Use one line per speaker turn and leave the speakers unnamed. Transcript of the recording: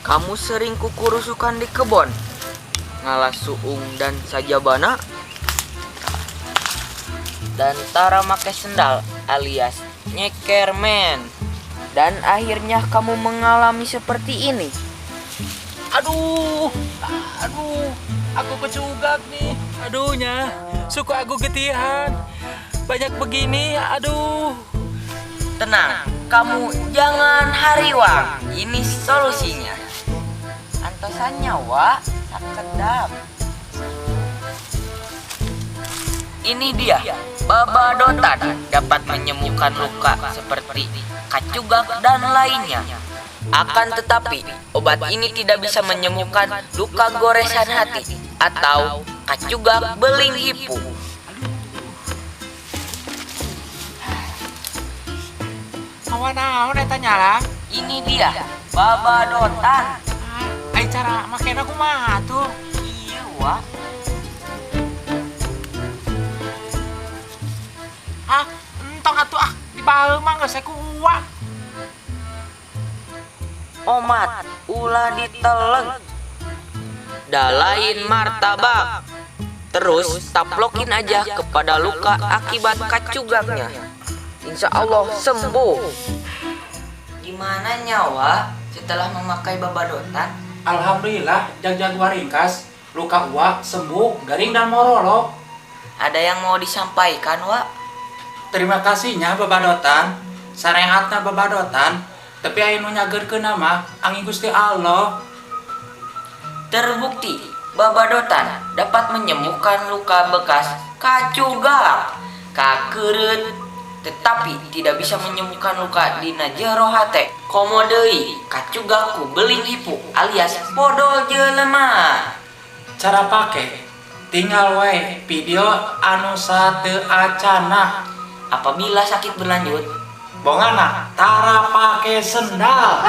Kamu sering kukurusukan di kebon, ngalas suung dan sajabana, dan tara make sendal alias nyeker men. Dan akhirnya kamu mengalami seperti ini.
Aduh, aku kecugak nih. Aduhnya, suku aku getihan. Banyak begini, aduh.
Tenang, kamu jangan hariwang. Ini solusinya. Antosannya wa sakedap. Ini dia, babadotan dapat menyembuhkan luka seperti kacugak dan lainnya. Akan tetapi, obat ini tidak bisa menyembuhkan luka goresan hati atau kacugak beling hipu.
Naon eta nyala?
Ini dia, babadotan.
Ai cara makena kumaha tuh?
Iya, wa.
Entong atuh dibaheung mah geus kuat.
Omat ulah diteleng, dalain martabak. Terus taplokin aja kepada luka akibat kacugaknya. Insya Allah sembuh. Gimana nyawa setelah memakai babadotan?
Alhamdulillah, jago ringkas, luka uak sembuh, garing dan morolok.
Ada yang mau disampaikan, Wak?
Terima kasihnya babadotan, sarehatna babadotan, tapi anu nyageurkeun nama angin Gusti Allah.
Terbukti babadotan dapat menyembuhkan luka bekas kacugak, kakeureut, tetapi tidak bisa menyembuhkan luka dina jero hate. Komo deui kacugak ku beling hipu alias podol jelema.
Cara pake tinggal wae video anu sateu acana.
Apabila sakit berlanjut,
Bongana tara pake sendal.